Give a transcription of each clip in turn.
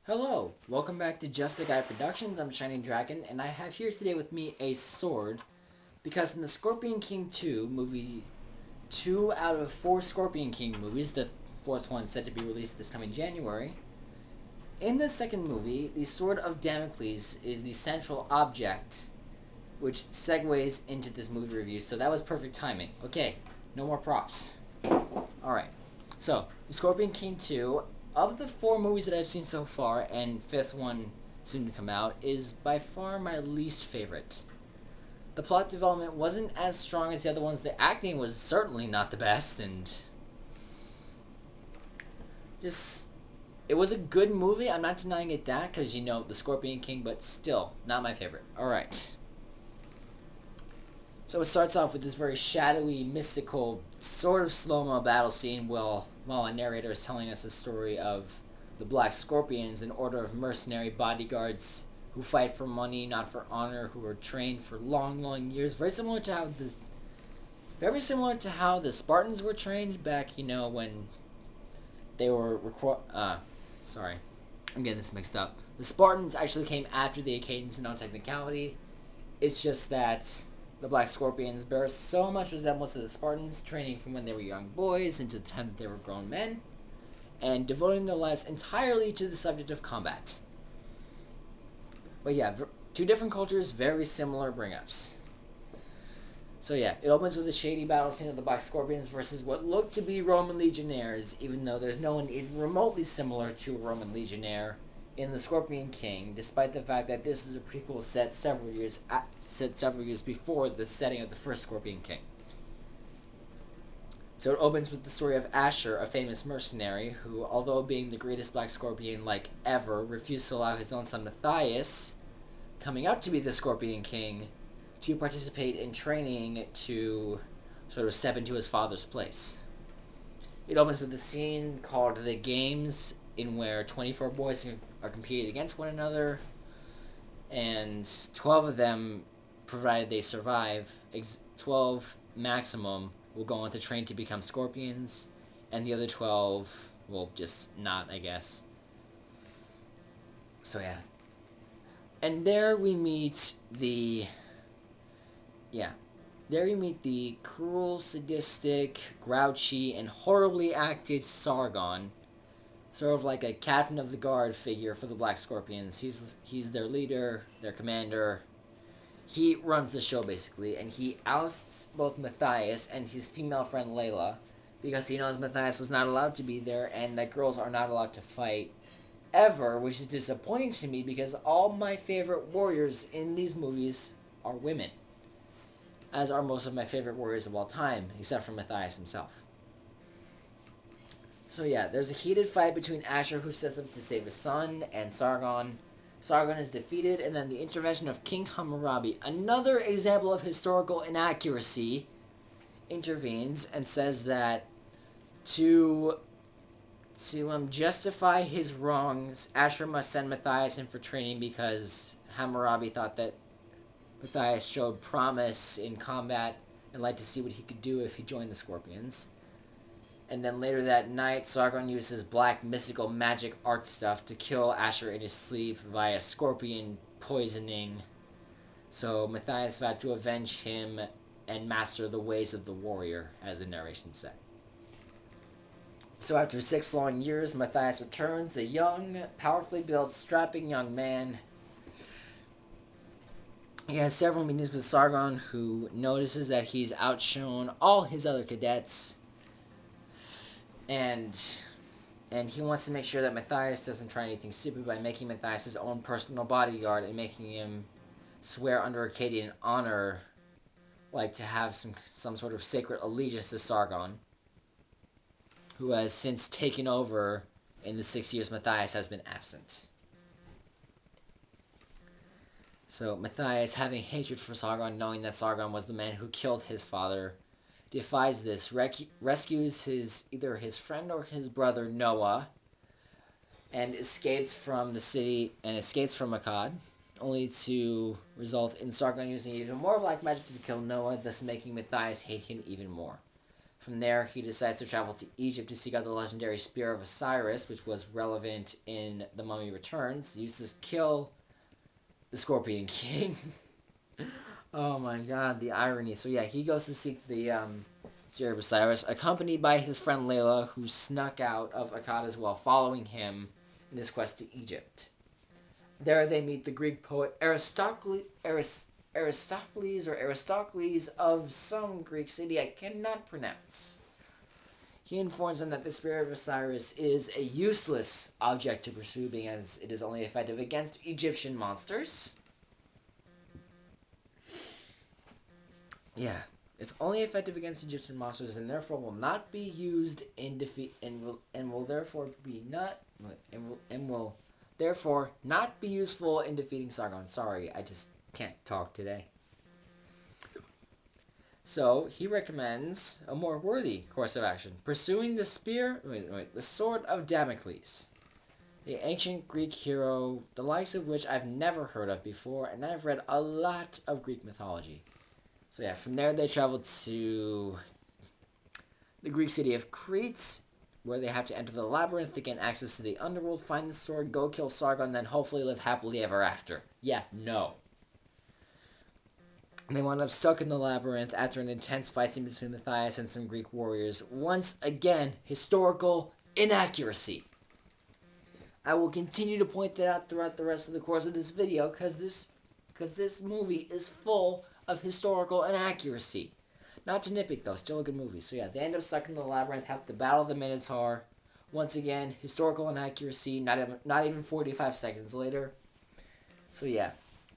Hello, welcome back to Just a Guy Productions. I'm Shining Dragon, and I have here today with me a sword because in the Scorpion King 2 movie, 2 out of 4 Scorpion King movies, the fourth one set to be released this coming January. In the second movie, the Sword of Damocles is the central object, which segues into this movie review, so that was perfect timing. Okay, no more props. Alright, so, the Scorpion King 2, of the 4 movies that I've seen so far, and fifth one soon to come out, is by far my least favorite. The plot development wasn't as strong as the other ones. The acting was certainly not the best, and just it was a good movie. I'm not denying it that because the Scorpion King, but still not my favorite. All right. So it starts off with this very shadowy, mystical, sort of slow-mo battle scene while a narrator is telling us the story of the Black Scorpions, an order of mercenary bodyguards who fight for money, not for honor, who were trained for long, long years. Very similar to how the Spartans were trained back, when they were sorry, I'm getting this mixed up. The Spartans actually came after the Acadians in all technicality. It's just that the Black Scorpions bear so much resemblance to the Spartans, training from when they were young boys into the time that they were grown men, and devoting their lives entirely to the subject of combat. But yeah, 2 different cultures, very similar bring-ups. So yeah, it opens with a shady battle scene of the Black Scorpions versus what look to be Roman legionnaires, even though there's no one even remotely similar to a Roman legionnaire in The Scorpion King, despite the fact that this is a prequel set several years before the setting of the first Scorpion King. So it opens with the story of Asher, a famous mercenary who, although being the greatest Black Scorpion ever, refused to allow his own son Matthias, coming out to be the Scorpion King, to participate in training to sort of step into his father's place. It opens with a scene called The Games, in where 24 boys are competing against one another, and 12 of them, provided they survive, 12 maximum, will go on to train to become scorpions, and the other 12 will just not, I guess. So yeah. And there we meet the cruel, sadistic, grouchy, and horribly acted Sargon, sort of like a captain of the guard figure for the Black Scorpions. He's their leader, their commander. He runs the show, basically, and he ousts both Matthias and his female friend Layla because he knows Matthias was not allowed to be there and that girls are not allowed to fight ever, which is disappointing to me because all my favorite warriors in these movies are women, as are most of my favorite warriors of all time, except for Matthias himself. So yeah, there's a heated fight between Asher, who steps up to save his son, and Sargon. Sargon is defeated, and then the intervention of King Hammurabi, another example of historical inaccuracy, intervenes and says that to justify his wrongs, Asher must send Matthias in for training because Hammurabi thought that Matthias showed promise in combat and liked to see what he could do if he joined the Scorpions. And then later that night, Sargon uses black mystical magic art stuff to kill Asher in his sleep via scorpion poisoning. So Matthias vowed to avenge him and master the ways of the warrior, as the narration said. So after 6 long years, Matthias returns, a young, powerfully built, strapping young man. He has several meetings with Sargon, who notices that he's outshone all his other cadets. And he wants to make sure that Matthias doesn't try anything stupid by making Matthias his own personal bodyguard and making him swear under Akkadian honor, to have some sort of sacred allegiance to Sargon, who has since taken over in the 6 years Matthias has been absent. So Matthias, having hatred for Sargon, knowing that Sargon was the man who killed his father, defies this, rescues either his friend or his brother Noah, and escapes from the city and escapes from Akkad, only to result in Sargon using even more black magic to kill Noah, thus making Matthias hate him even more. From there, he decides to travel to Egypt to seek out the legendary Spear of Osiris, which was relevant in The Mummy Returns, used to kill the Scorpion King. Oh my god, the irony. So yeah, he goes to seek the Spear of Osiris, accompanied by his friend Layla, who snuck out of Akkad while following him in his quest to Egypt. There they meet the Greek poet Aristocles of some Greek city I cannot pronounce. He informs them that the Spear of Osiris is a useless object to pursue, being as it is only effective against Egyptian monsters. Yeah, it's only effective against Egyptian monsters, and therefore will not be used in defeat, and will therefore be not and will therefore not be useful in defeating Sargon. Sorry, I just can't talk today. So he recommends a more worthy course of action: pursuing the the sword of Damocles, the ancient Greek hero, the likes of which I've never heard of before, and I've read a lot of Greek mythology. So yeah, from there they travel to the Greek city of Crete, where they have to enter the labyrinth to gain access to the underworld, find the sword, go kill Sargon, then hopefully live happily ever after. Yeah, no. They wind up stuck in the labyrinth after an intense fight scene between Matthias and some Greek warriors. Once again, historical inaccuracy. I will continue to point that out throughout the rest of the course of this video, because this movie is full of historical inaccuracy. Not to nitpick though, still a good movie. So yeah, they end up stuck in the labyrinth, have to battle the Minotaur. Once again, historical inaccuracy, not even 45 seconds later. So yeah,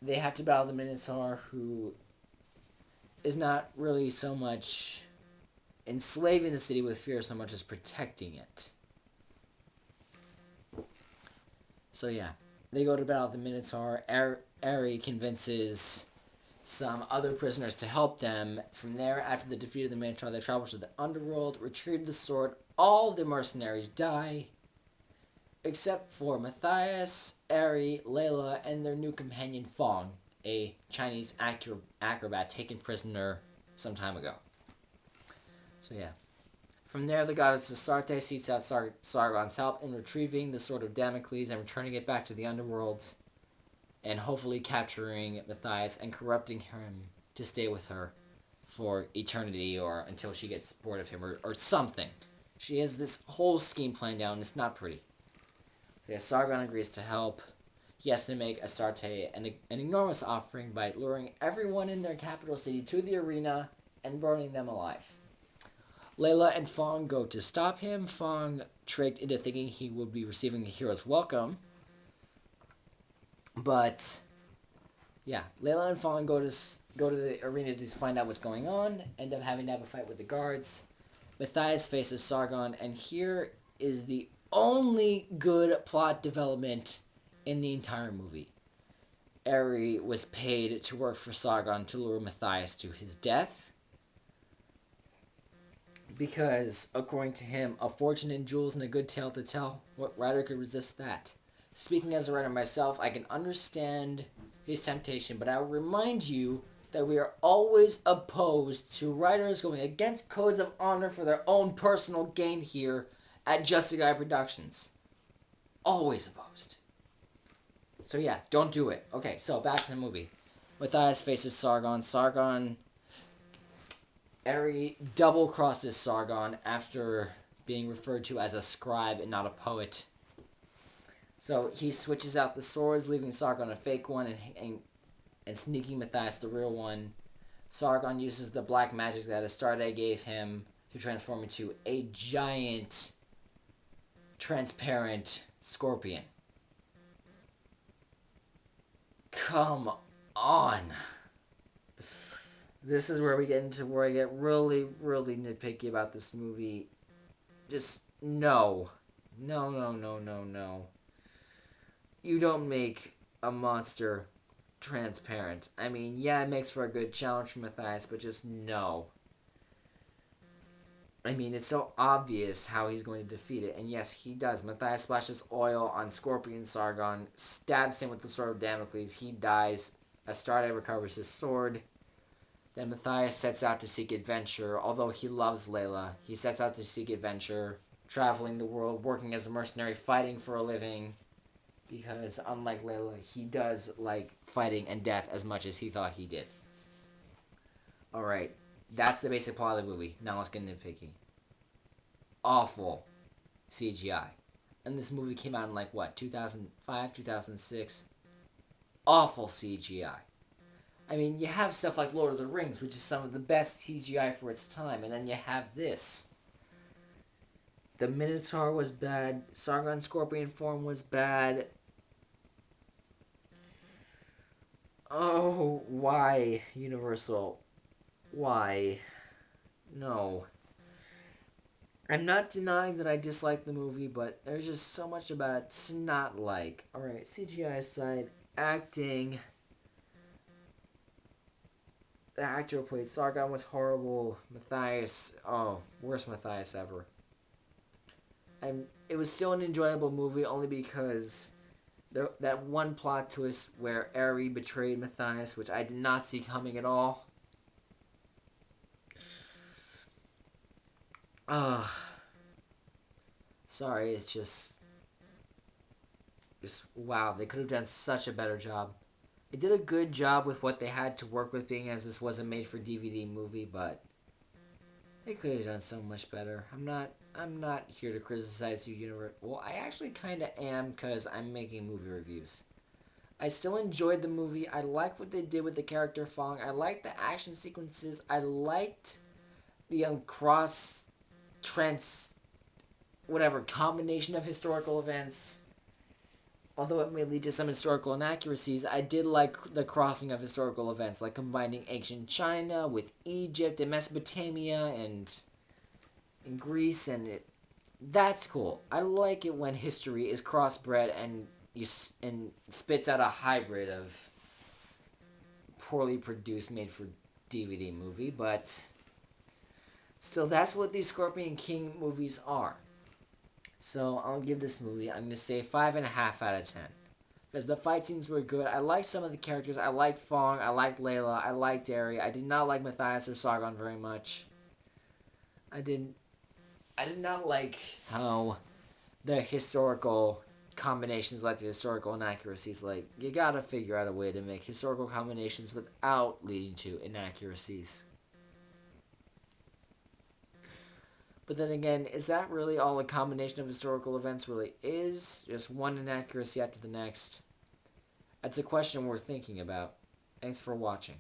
they have to battle the Minotaur, who is not really so much enslaving the city with fear so much as protecting it. So yeah, they go to battle the Minotaur. Ari convinces some other prisoners to help them. From there, after the defeat of the Minotaur, they travel to the underworld, retrieve the sword. All the mercenaries die, except for Matthias, Ari, Layla, and their new companion Fong, a Chinese acrobat taken prisoner some time ago. So yeah. From there, the goddess Astarte seeks out Sargon's help in retrieving the Sword of Damocles and returning it back to the underworld, and hopefully capturing Matthias and corrupting him to stay with her for eternity, or until she gets bored of him, or something. She has this whole scheme planned out, and it's not pretty. So yeah, Sargon agrees to help. He has to make Astarte an enormous offering by luring everyone in their capital city to the arena and burning them alive. Layla and Fong go to stop him. Fong tricked into thinking he would be receiving a hero's welcome. But yeah, Layla and Fong go to the arena to find out what's going on. End up having to have a fight with the guards. Matthias faces Sargon, and here is the only good plot development in the entire movie. Ari was paid to work for Sargon to lure Matthias to his death, because, according to him, a fortune in jewels and a good tale to tell, what writer could resist that? Speaking as a writer myself, I can understand his temptation, but I will remind you that we are always opposed to writers going against codes of honor for their own personal gain here at Just a Guy Productions. Always opposed. So yeah, don't do it. Okay, so back to the movie. Matthias faces Sargon. Ari double crosses Sargon after being referred to as a scribe and not a poet. So he switches out the swords, leaving Sargon a fake one and sneaking Matthias the real one. Sargon uses the black magic that Astarte gave him to transform into a giant, transparent scorpion. Come on. This is where we get into where I get really, really nitpicky about this movie. Just, no. No. You don't make a monster transparent. I mean, yeah, it makes for a good challenge for Matthias, but just no. I mean, it's so obvious how he's going to defeat it, and yes, he does. Matthias splashes oil on Scorpion Sargon, stabs him with the Sword of Damocles, he dies. Astarte recovers his sword. Then Matthias sets out to seek adventure. Although he loves Layla, he sets out to seek adventure, traveling the world, working as a mercenary, fighting for a living. Because unlike Layla, he does like fighting and death as much as he thought he did. Alright, that's the basic plot of the movie. Now let's get nitpicky. Awful CGI. And this movie came out in like what, 2005, 2006? Awful CGI. I mean, you have stuff like Lord of the Rings, which is some of the best CGI for its time, and then you have this. The Minotaur was bad. Sargon Scorpion form was bad. Oh, why, Universal? Why? No. I'm not denying that I dislike the movie, but there's just so much about it to not like. Alright, CGI aside, acting. The actor who played Sargon was horrible. Matthias, worst Matthias ever. It was still an enjoyable movie only because that one plot twist where Eri betrayed Matthias, which I did not see coming at all. Sorry, it's just wow, they could have done such a better job. It did a good job with what they had to work with, being as this was a made-for-DVD movie, but they could have done so much better. I'm not here to criticize you, universe. Well, I actually kind of am, because I'm making movie reviews. I still enjoyed the movie. I liked what they did with the character Fong. I liked the action sequences. I liked the combination of historical events. Although it may lead to some historical inaccuracies, I did like the crossing of historical events, like combining ancient China with Egypt and Mesopotamia and Greece, and that's cool. I like it when history is crossbred and spits out a hybrid of poorly produced, made for DVD movie, but still, that's what these Scorpion King movies are. So I'll give this movie, I'm going to say 5.5 out of 10. Because the fight scenes were good. I liked some of the characters. I liked Fong. I liked Layla. I liked Eri. I did not like Matthias or Sargon very much. I did not like how the historical combinations led to historical inaccuracies. Like, you gotta figure out a way to make historical combinations without leading to inaccuracies. But then again, is that really all a combination of historical events really is? Just one inaccuracy after the next? That's a question worth thinking about. Thanks for watching.